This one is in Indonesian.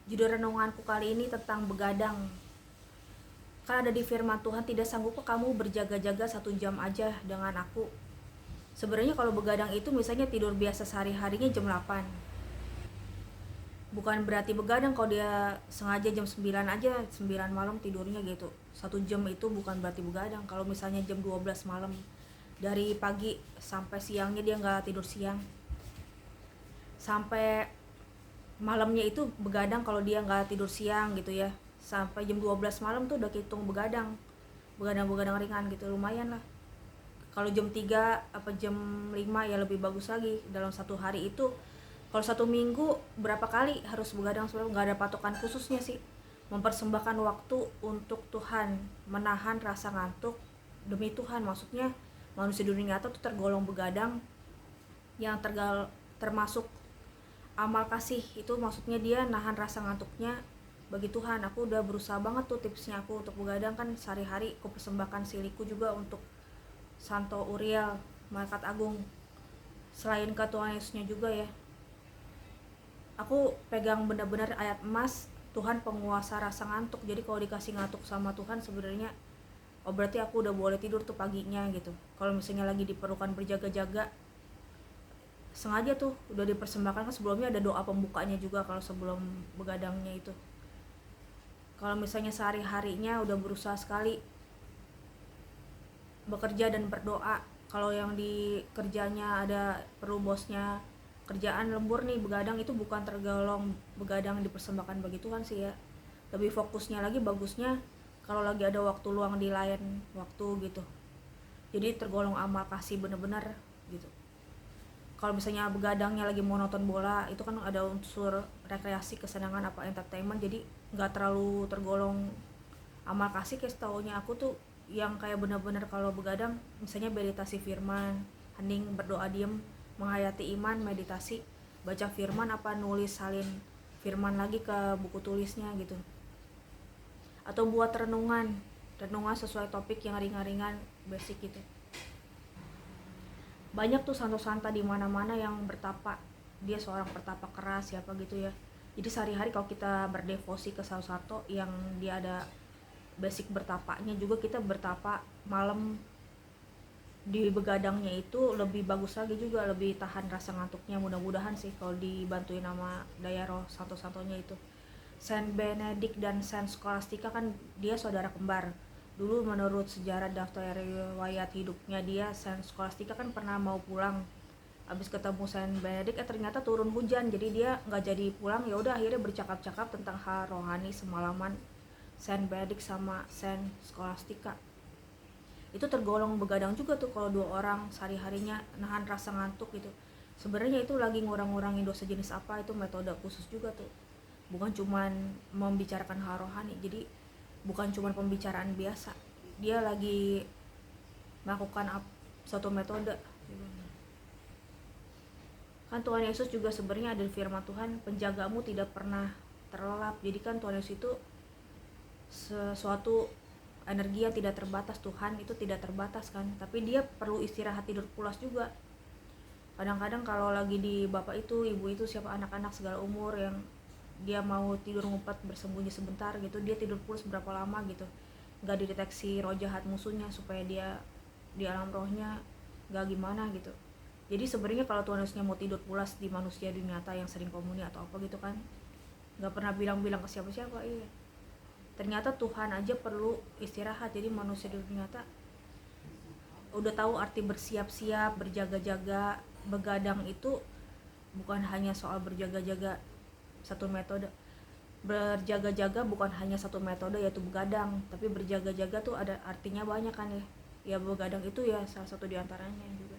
Judul renunganku kali ini tentang begadang. Kan ada di firman Tuhan, tidak sanggupkah kamu berjaga-jaga 1 jam aja dengan aku. Sebenarnya kalau begadang itu misalnya tidur biasa sehari-harinya jam 8. Bukan berarti begadang kalau dia sengaja jam 9 aja, 9 malam tidurnya gitu. 1 jam itu bukan berarti begadang. Kalau misalnya jam 12 malam, dari pagi sampai siangnya dia nggak tidur siang. Sampai malamnya itu begadang kalau dia nggak tidur siang gitu ya. Sampai jam 12 malam tuh udah hitung begadang. Begadang-begadang ringan gitu, lumayan lah. Kalau jam 3 apa jam 5 ya lebih bagus lagi. Dalam satu hari itu, kalau 1 minggu berapa kali harus begadang, sebenarnya nggak ada patokan khususnya sih. Mempersembahkan waktu untuk Tuhan, menahan rasa ngantuk demi Tuhan. Maksudnya manusia dunia nyata tuh tergolong begadang, yang termasuk amal kasih itu. Maksudnya dia nahan rasa ngantuknya bagi Tuhan. Aku udah berusaha banget tuh tipsnya aku untuk begadang. Kan sehari-hari aku persembahkan siliku juga untuk Santo Uriel, Malaikat Agung, selain ke Tuhan Yesusnya juga ya. Aku pegang benar-benar ayat emas, Tuhan penguasa rasa ngantuk. Jadi kalau dikasih ngantuk sama Tuhan sebenarnya, oh berarti aku udah boleh tidur tuh paginya gitu. Kalau misalnya lagi diperlukan berjaga-jaga, sengaja tuh udah dipersembahkan. Kan sebelumnya ada doa pembukanya juga kalau sebelum begadangnya itu. Kalau misalnya sehari-harinya udah berusaha sekali bekerja dan berdoa, kalau yang di kerjanya ada perlu bosnya kerjaan lembur nih, begadang itu bukan tergolong begadang dipersembahkan bagi Tuhan sih ya. Lebih fokusnya lagi, bagusnya kalau lagi ada waktu luang di lain waktu gitu. Jadi tergolong amal kasih bener-bener gitu. Kalau misalnya begadangnya lagi mau nonton bola, itu kan ada unsur rekreasi, kesenangan, apa entertainment, jadi nggak terlalu tergolong amal kasih. Kayak setaunya aku tuh yang kayak bener-bener kalau begadang misalnya meditasi firman, hening, berdoa diem, menghayati iman, meditasi, baca firman, apa nulis salin firman lagi ke buku tulisnya gitu. Atau buat renungan sesuai topik yang ringan-ringan, basic gitu. Banyak tuh santo-santa di mana-mana yang bertapa. Dia seorang pertapa keras siapa gitu ya. Jadi sehari-hari kalau kita berdevosi ke santo-santo yang dia ada basic bertapanya juga, kita bertapa malam di begadangnya itu lebih bagus lagi juga, lebih tahan rasa ngantuknya. Mudah-mudahan sih kalau dibantuin sama daya roh santo-santonya itu. Saint Benedict dan Saint Scholastica kan dia saudara kembar. Dulu menurut sejarah daftar riwayat hidupnya dia, Saint Scholastica kan pernah mau pulang abis ketemu Saint Benedict, ternyata turun hujan, jadi dia nggak jadi pulang. Ya udah akhirnya bercakap-cakap tentang hal rohani semalaman Saint Benedict sama Saint Scholastica. Itu tergolong begadang juga tuh kalau 2 orang sehari-harinya nahan rasa ngantuk gitu. Sebenarnya itu lagi ngurang-ngurangin dosa jenis apa, itu metode khusus juga tuh. Bukan cuman membicarakan hal rohani, jadi bukan cuman pembicaraan biasa. Dia lagi melakukan suatu metode. Kan Tuhan Yesus juga sebenarnya ada di firman Tuhan, penjagamu tidak pernah terlelap. Jadi kan Tuhan Yesus itu sesuatu energi yang tidak terbatas. Tuhan itu tidak terbatas kan, tapi dia perlu istirahat, tidur pulas juga. Kadang-kadang kalau lagi di bapak itu, ibu itu, siapa anak-anak segala umur yang dia mau tidur ngumpet bersembunyi sebentar gitu, dia tidur pulas berapa lama gitu, nggak dideteksi roh jahat musuhnya, supaya dia di alam rohnya nggak gimana gitu. Jadi sebenarnya kalau Tuhan Yesusnya mau tidur pulas di manusia dunia nyata yang sering komuni atau apa gitu kan, nggak pernah bilang-bilang ke siapa-siapa. Iya, ternyata Tuhan aja perlu istirahat. Jadi manusia di dunia nyata udah tahu arti bersiap-siap, berjaga-jaga. Begadang itu bukan hanya soal berjaga-jaga satu metode. Berjaga-jaga bukan hanya satu metode yaitu begadang, tapi berjaga-jaga tuh ada artinya banyak kan ya. Ya begadang itu ya salah satu diantaranya juga.